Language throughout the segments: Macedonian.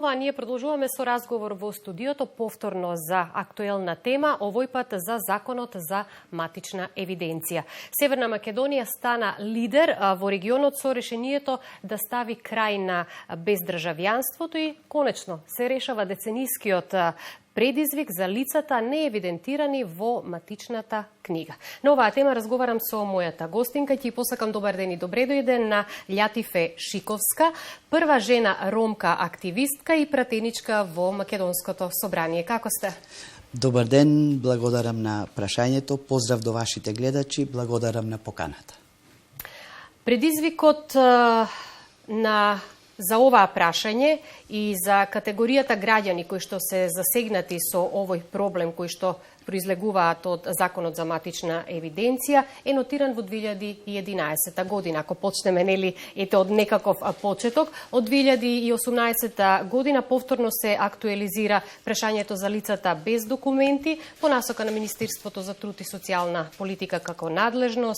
Ние продолжуваме со разговор во студиото повторно за актуелна тема, овој пат за законот за матична евиденција. Северна Македонија стана лидер во регионот со решението да стави крај на бездржавјанството и конечно се решава деценискиот предизвик за лицата неевидентирани во матичната книга. На оваа тема разговарам со мојата гостинка, ќе посакам добар ден и добре дојде на Љатифе Шиковска, прва жена ромка активистка и пратеничка во Македонското собрание. Како сте? Добар ден, благодарам на прашањето, поздрав до вашите гледачи, благодарам на поканата. Предизвикот за оваа прашање и за категоријата граѓани кои што се засегнати со овој проблем кој што произлегуваат од Законот за матична евиденција е нотиран во 2011 година. Ако почнеме од некаков почеток, од 2018 година повторно се актуализира прашањето за лицата без документи по насока на Министерството за труд и социјална политика како надлежно.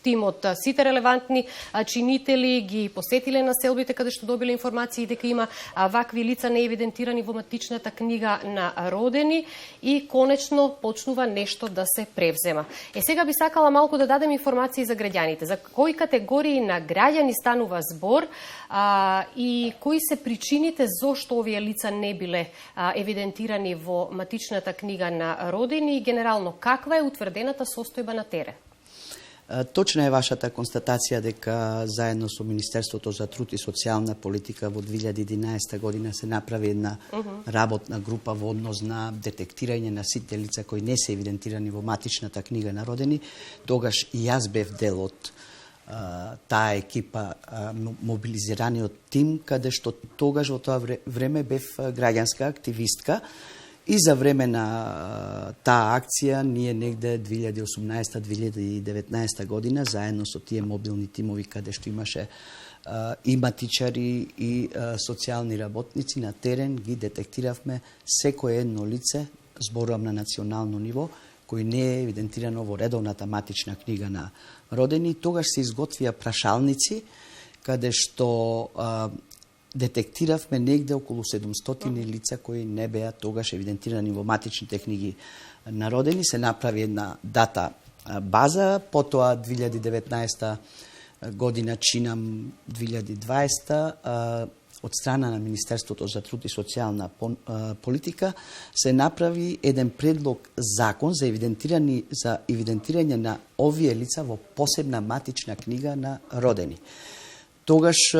Тимот сите релевантни чинители ги посетиле населбите каде што добиле информации дека има вакви лица неевидентирани во матичната книга на родени и конечно почнува нешто да се превзема. Сега би сакала малку да дадем информации за граѓаните. За кои категории на граѓани станува збор и кои се причините зошто овие лица не биле евидентирани во матичната книга на родени и генерално каква е утврдената состојба на терен? Точна е вашата констатација дека заедно со Министерството за труд и социјална политика во 2011 година се направи една работна група во однос на детектирање на сите лица кои не се евидентирани во матичната книга на родени. Тогаш и јас бев дел од таа екипа, мобилизираниот тим, каде што тогаш во тоа време бев граѓанска активистка. И за време на таа акција, ние негде 2018-2019 година, заедно со тие мобилни тимови, каде што имаше и матичари, и социјални работници на терен, ги детектиравме секое едно лице, зборувам на национално ниво, кој не е евидентирано во редовната матична книга на родени. Тогаш се изготвија прашалници, каде што детектиравме негде околу 700 лица кои не беа тогаш евидентирани во матичните книги на родени. Се направи една дата база, потоа 2019 година, чинам 2020, од страна на Министерството за труд и социјална политика се направи еден предлог закон за евидентирање на овие лица во посебна матична книга на родени. Тогаш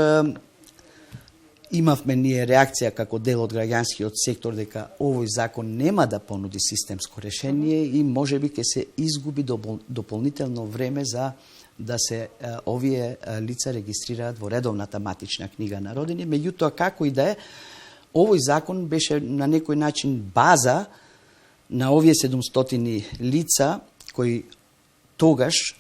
имавме ние реакција како дел од граѓанскиот сектор дека овој закон нема да понуди системско решение и можеби ќе се изгуби дополнително време за да се овие лица регистрираат во редовната матична книга на родени. Меѓутоа, како и да е, овој закон беше на некој начин база на овие 700 лица кои тогаш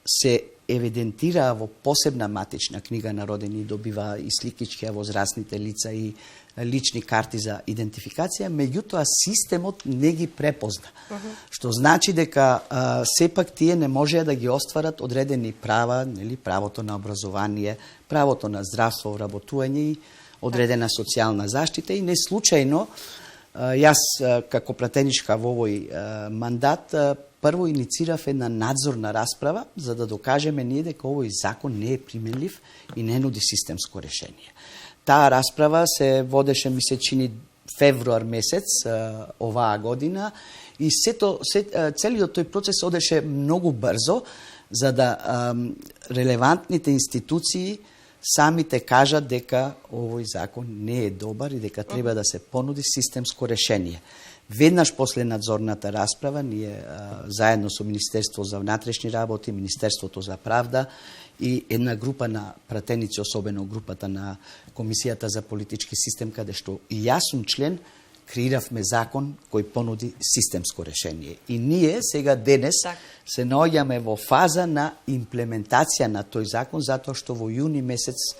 се евидентираа во посебна матична книга на родени и добива и сликички возрастните лица и лични карти за идентификација, меѓутоа системот не ги препозна. Што значи дека сепак тие не можеа да ги остварат одредени права, правото на образование, правото на здравство, вработување и одредена социјална заштита. И не случајно, јас како пратеничка во овој мандат прво иницирав една надзорна расправа за да докажеме ние дека овој закон не е применлив и не нуди системско решение. Таа расправа се водеше, ми се чини, февруар месец оваа година и целиот тој процес одеше многу брзо за да релевантните институции самите кажат дека овој закон не е добар и дека треба да се понуди системско решение. Веднаш после надзорната расправа, ние заедно со Министерство за внатрешни работи, Министерството за правда и една група на пратеници, особено групата на Комисијата за политички систем, каде што и јас сум член, креиравме закон кој понуди системско решение. И ние сега денес се наоѓаме во фаза на имплементација на тој закон, затоа што во јуни месец,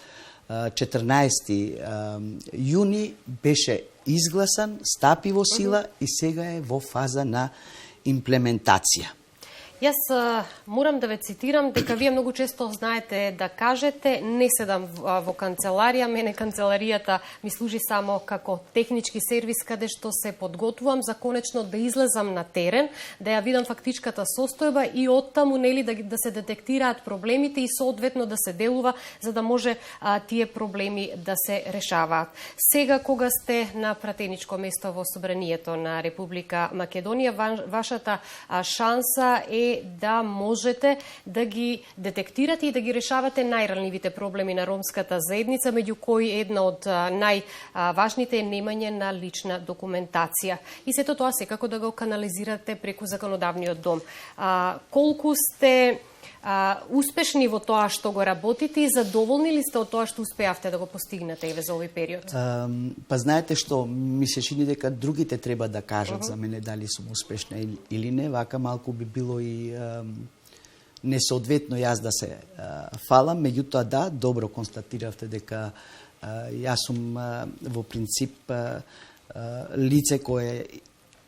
14 јуни, беше изгласан, стапи во сила и сега е во фаза на имплементација. Јас морам да ве цитирам дека вие многу често знаете да кажете не седам во канцеларија, мене канцеларијата ми служи само како технички сервис каде што се подготвувам за конечно да излезам на терен, да ја видам фактичката состојба и оттаму нели да се детектираат проблемите и соодветно да се делува за да може тие проблеми да се решаваат. Сега кога сте на пратеничко место во Собранието на Република Македонија, вашата шанса е да можете да ги детектирате и да ги решавате најранливите проблеми на ромската заедница, меѓу кои една од најважните е немање на лична документација. И сето тоа секако да го канализирате преку законодавниот дом. Колку сте успешни во тоа што го работите и задоволни ли сте од тоа што успеавте да го постигнете еве за овој период? Па знаете што, ми се чини дека другите треба да кажат за мене дали сум успешна или не, вака малку би било и несоодветно јас да се фалам, меѓутоа да, добро констатиравте дека јас сум во принцип лице кое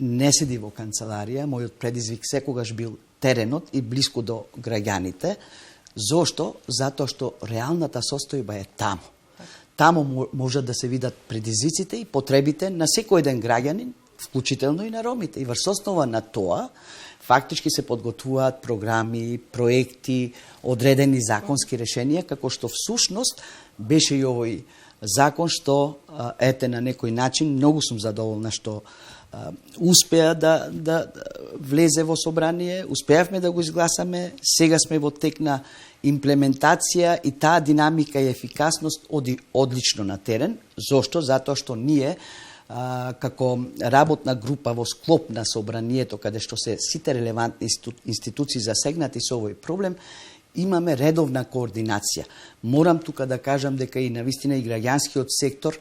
не седи во канцеларија, мојот предизвик секогаш бил теренот и блиску до граѓаните. Зошто? Затоа што реалната состојба е таму. Таму можат да се видат предизвиците и потребите на секој еден граѓанин, вклучително и на ромите. И врз основа на тоа, фактички се подготвуваат програми, проекти, одредени законски решенија, како што всушност беше и овој закон што, ете, на некој начин, многу сум задоволна што успеа да влезе во собрание, успеавме да го изгласаме, сега сме во тек на имплементација и таа динамика и ефикасност оди одлично на терен. Зошто? Затоа што ние како работна група во склоп на собранието, каде што се сите релевантни институции засегнати со овој проблем, имаме редовна координација. Морам тука да кажам дека и навистина и граѓанскиот сектор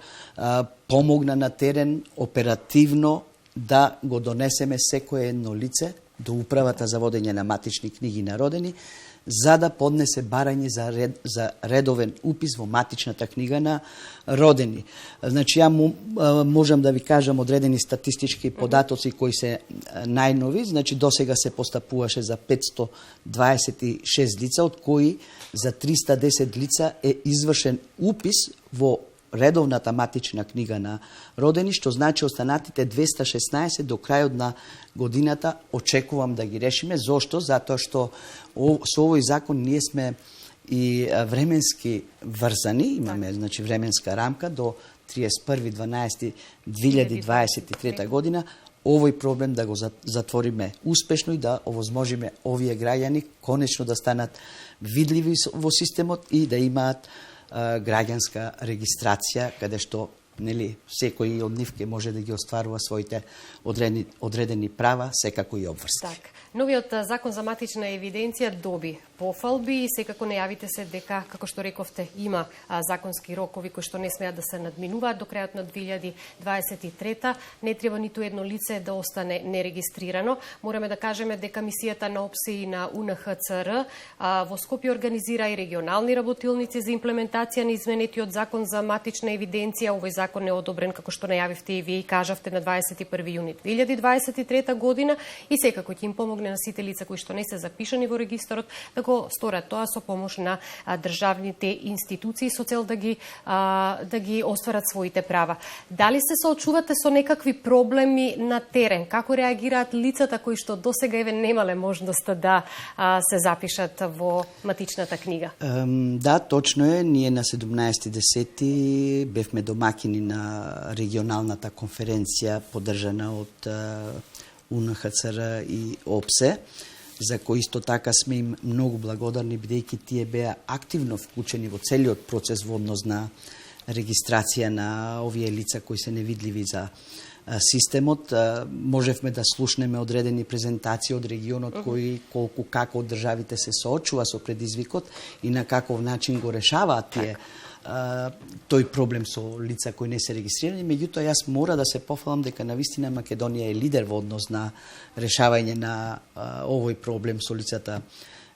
помогна на терен оперативно да го донесеме секое едно лице до управата за водење на матични книги на родени, за да поднесе барање за редовен упис во матичната книга на родени. Значи, ја можам да ви кажам одредени статистички податоци кои се најнови. Значи, досега се постапуваше за 526 лица, од кои за 310 лица е извршен упис во редовната матична книга на родени, што значи останатите 216 до крајот на годината очекувам да ги решиме. Зошто? Затоа што со овој закон ние сме и временски врзани, имаме значи временска рамка до 31.12.2023 година, овој проблем да го затвориме успешно и да овозможиме овие граѓани конечно да станат видливи во системот и да имаат граѓанска регистрација, каде што нели секој од нив ќе може да ги остварува своите одредени права, секако и обврски. Так. Новиот закон за матична евиденција доби пофалби и секако најавите се дека, како што рековте, има законски рокови кои што не смеат да се надминуваат до крајот на 2023. Не треба ниту едно лице да остане нерегистрирано. Мораме да кажеме дека мисијата на ОПСЕ и на УНХЦР во Скопје организира и регионални работилници за имплементација на изменетиот закон за матична евиденција. Овој закон е одобрен, како што најавивте и вие и кажавте, на 21 јуни 2023 година и секако ќе им помогне на сите лица кои што не се запишани во регистарот да го сторат тоа со помош на државните институции со цел да ги остварат своите права. Дали се соочувате со некакви проблеми на терен? Како реагираат лицата кои што досега еве немале можноста да се запишат во матичната книга? Да, точно е. Ние на 17.10 бевме домакини на регионалната конференција поддржана од УНХЦР и ОПСЕ, за кои исто така сме им многу благодарни, бидејќи тие беа активно вклучени во целиот процес во однос на регистрација на овие лица кои се невидливи за системот. Можевме да слушнеме одредени презентации од регионот кои како државите се соочува со предизвикот и на каков начин го решаваат тие тој проблем со лица кои не се регистрирани. Меѓутоа, јас мора да се пофалам дека навистина Македонија е лидер во однос на решавање на овој проблем со лицата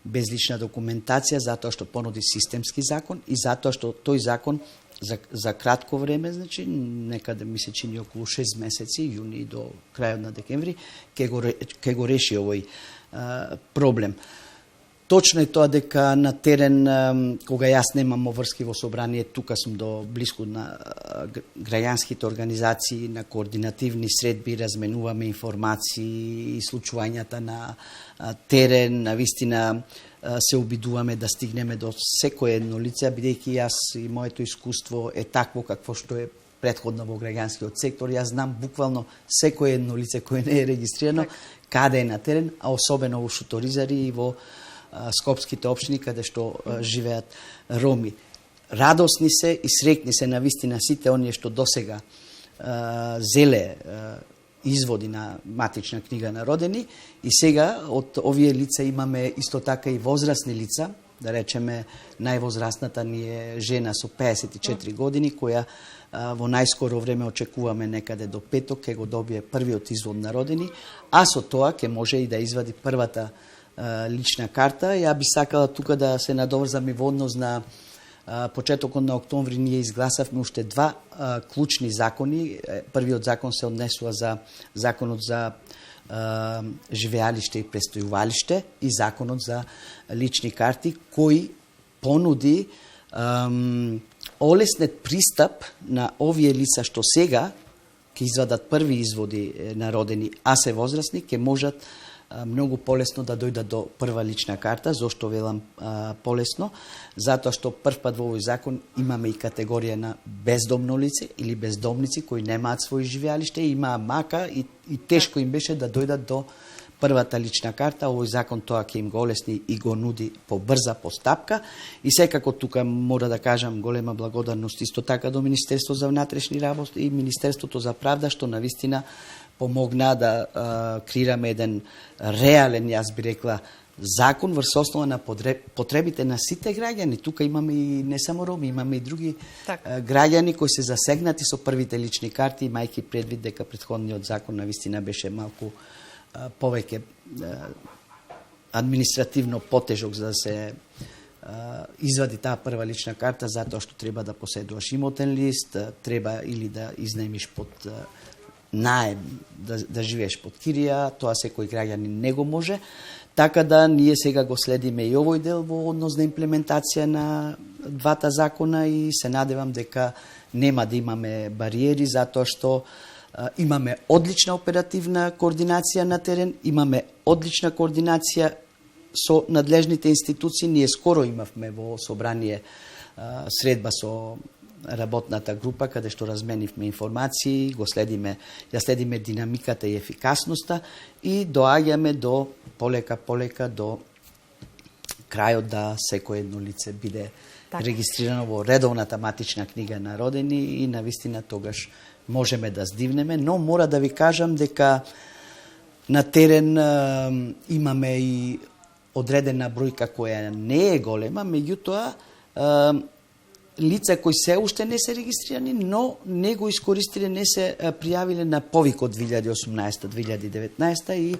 без лична документација, затоа што понуди системски закон и затоа што тој закон за кратко време, значи некаде ми се чини околу 6 месеци, јуни до крајот на декември, ќе го реши овој проблем. Точно е тоа дека на терен, кога јас немам обврски во собрание, тука сум до блиску на граѓанските организации, на координативни средби, разменуваме информации и случувањата на терен, на вистина се обидуваме да стигнеме до секое едно лице, бидејќи јас и моето искуство е такво какво што е претходно во граѓанскиот сектор. Јас знам буквално секое едно лице кое не е регистрирано, каде е на терен, а особено во Шуторизари и во скопските општини каде што живеат роми. Радосни се и среќни се на вистина сите оние што досега зеле изводи на матична книга на родени и сега од овие лица имаме исто така и возрастни лица, да речеме највозрастната ни е жена со 54 години која во најскоро време очекуваме некаде до петок ќе го добие првиот извод на родени, а со тоа ќе може и да извади првата лична карта. Ја би сакала тука да се надоврзам и во однос на почетокот на октомври ние изгласавме уште два клучни закони. Првиот закон се однесува за законот за живеалиште и престојувалиште и законот за лични карти кој понуди олеснет пристап на овие лица што сега ќе извадат први изводи на родени, а се возрастни, ќе можат многу полесно да дојдат до прва лична карта. Зошто велам полесно? Затоа што првпат во овој закон имаме и категорија на бездомно лице или бездомници кои немаат своји живеалиште, имаа мака и тешко им беше да дојдат до првата лична карта. Овој закон тоа ќе им го олесни и го нуди побрза постапка. И секако тука мора да кажам голема благодарност исто така до Министерството за внатрешни работи и Министерството за правда што навистина помогна да креираме еден реален, јас би рекла, закон врз основа на потребите на сите граѓани. Тука имаме и не само роми, имаме и други граѓани кои се засегнати со првите лични карти, имајќи предвид дека претходниот закон навистина беше малку повеќе административно потежок за да се извади таа прва лична карта, затоа што треба да поседуваш имотен лист, треба или да изнаемиш под наем, да живееш под кирија, тоа секој граѓанин не го може. Така да ние сега го следиме и овој дел во однос на имплементација на двата закона и се надевам дека нема да имаме бариери, затоа што имаме одлична оперативна координација на терен, имаме одлична координација со надлежните институции. Ние скоро имавме во собрание средба со работната група каде што разменивме информации, ја следиме динамиката и ефикасноста и доаѓаме до полека до крајот да секој едно лице биде регистрирано во редовната матична книга на родени и навистина тогаш можеме да здивнеме, но мора да ви кажам дека на терен имаме и одредена бројка која не е голема, меѓутоа лица кои се уште не се регистрирани, но не го искористиле, не се пријавиле на повик од 2018-2019 и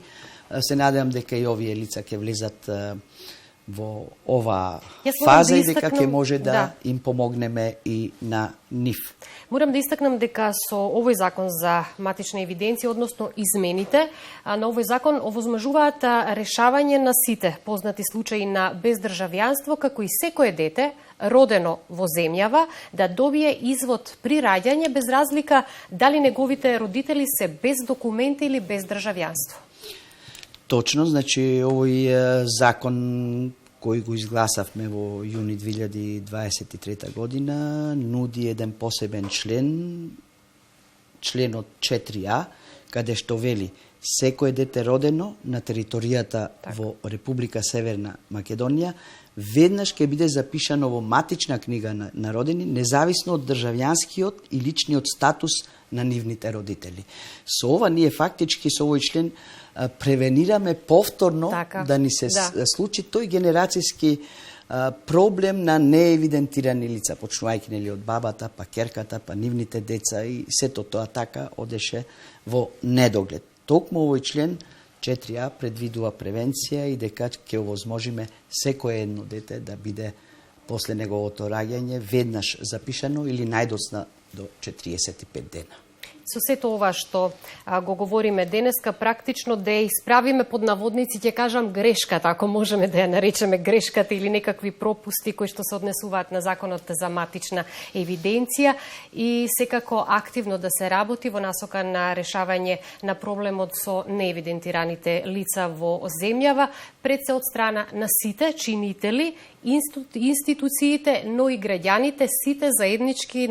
се надевам дека и овие лица ќе влезат во ова фаза и дека ќе може да им помогнеме и на нив. Морам да истакнам дека со овој закон за матична евиденција, односно измените на овој закон овозможуваат решавање на сите познати случаи на бездржавјанство, како и секое дете родено во земјава да добие извод при раѓање без разлика дали неговите родители се без документи или без државјанство. Точно, значи овој закон кој го изгласавме во јуни 2023 година нуди еден посебен член, членот 4А, каде што вели секое дете родено на територијата во Република Северна Македонија веднаш ќе биде запишано во матична книга на родени, независно од државјанскиот и личниот статус на нивните родители. Со ова ние фактички со овој член превенираме повторно да ни се случи тој генерацијски проблем на неевидентирани лица, почнувајќи нели од бабата, па керката, па нивните деца и сето тоа така одеше во недоглед. Токму овој член 4А предвидува превенција и дека ќе овозможиме секое едно дете да биде после неговото раѓање веднаш запишано или најдоцна до 45 дена. Со сето ова што го говориме денеска, практично да ја исправиме под наводници, ќе кажам грешката, ако можеме да ја наречеме грешката или некакви пропусти кои што се однесуваат на законот за матична евиденција и секако активно да се работи во насока на решавање на проблемот со неевидентираните лица во земјава, пред се од страна на сите чинители, институциите, но и граѓаните, сите заеднички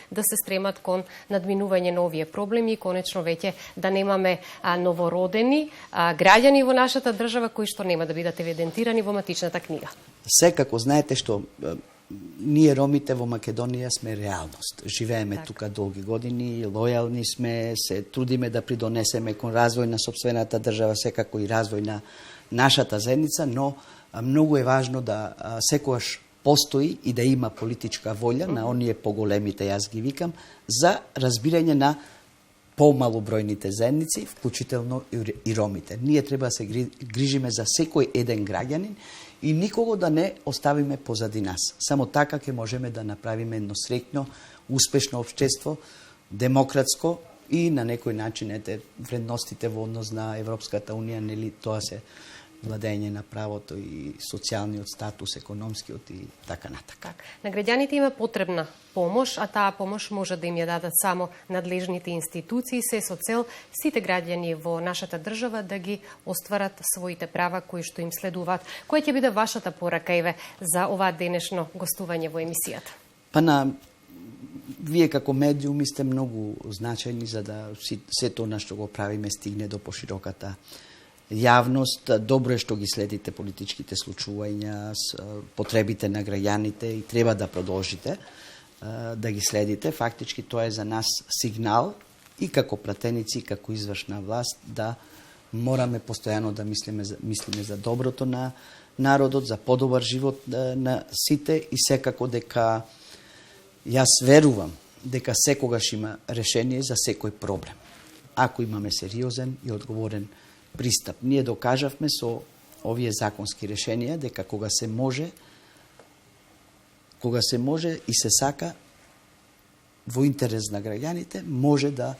да се стремат кон надминување на овие проблеми и конечно веќе да немаме новородени граѓани во нашата држава кои што нема да бидат евидентирани во матичната книга. Секако знаете што ние ромите во Македонија сме реалност. Живееме тука долги години, лојални сме, се трудиме да придонесеме кон развој на сопствената држава, секако и развој на нашата заедница, но многу е важно да секогаш постои и да има политичка волја на оние поголемите, јас ги викам, за разбирање на помалобројните заедници, вклучително и ромите. Ние треба да се грижиме за секој еден граѓанин и никого да не оставиме позади нас. Само така ќе можеме да направиме едно среќно, успешно општество, демократско и на некој начин вредностите во однос на Европската унија, нели тоа се владење на правото и социјалниот статус, економскиот и така натака. На граѓаните има потребна помош, а таа помош може да им ја дадат само надлежните институции, се со цел сите граѓани во нашата држава да ги остварат своите права кои што им следуваат. Која ќе биде вашата порака, Еве, за ова денешно гостување во емисијата? Вие како медиуми сте многу значајни за да сето она што го правиме стигне до пошироката јавност. Добро е што ги следите политичките случувања, потребите на граѓаните и треба да продолжите да ги следите. Фактички тоа е за нас сигнал и како пратеници, и како извршна власт да мораме постојано да мислиме за доброто на народот, за подобар живот на сите и секако дека јас верувам дека секогаш има решение за секој проблем. Ако имаме сериозен и одговорен пристап. Ние докажавме со овие законски решенија дека кога се може и се сака во интерес на граѓаните, може да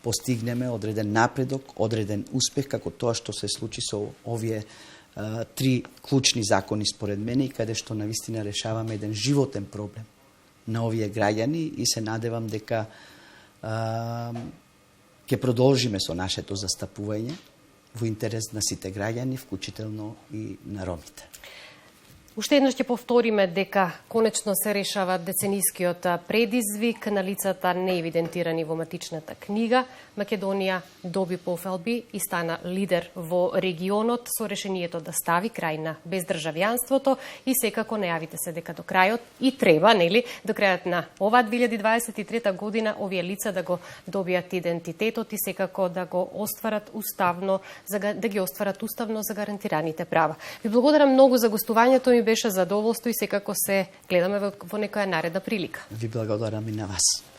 постигнеме одреден напредок, одреден успех, како тоа што се случи со овие три клучни закони според мене и каде што навистина решаваме еден животен проблем на овие граѓани и се надевам дека ќе продолжиме со нашето застапување во интерес на сите граѓани, вклучително и на ромите. Уште еднаш ќе повториме дека конечно се решава деценискиот предизвик на лицата неевидентирани во матичната книга. Македонија доби пофалби и стана лидер во регионот со решението да стави крај на бездржавјанството и секако најавите се дека до крајот и треба, до крајот на оваа 2023 година овие лица да го добијат идентитетот и секако да го остварат уставно, да ги остварат уставно загарантираните права. Ви благодарам многу за гостувањето, ми беше задоволство и секако се гледаме во некоја наредна прилика. Ви благодарам и на вас.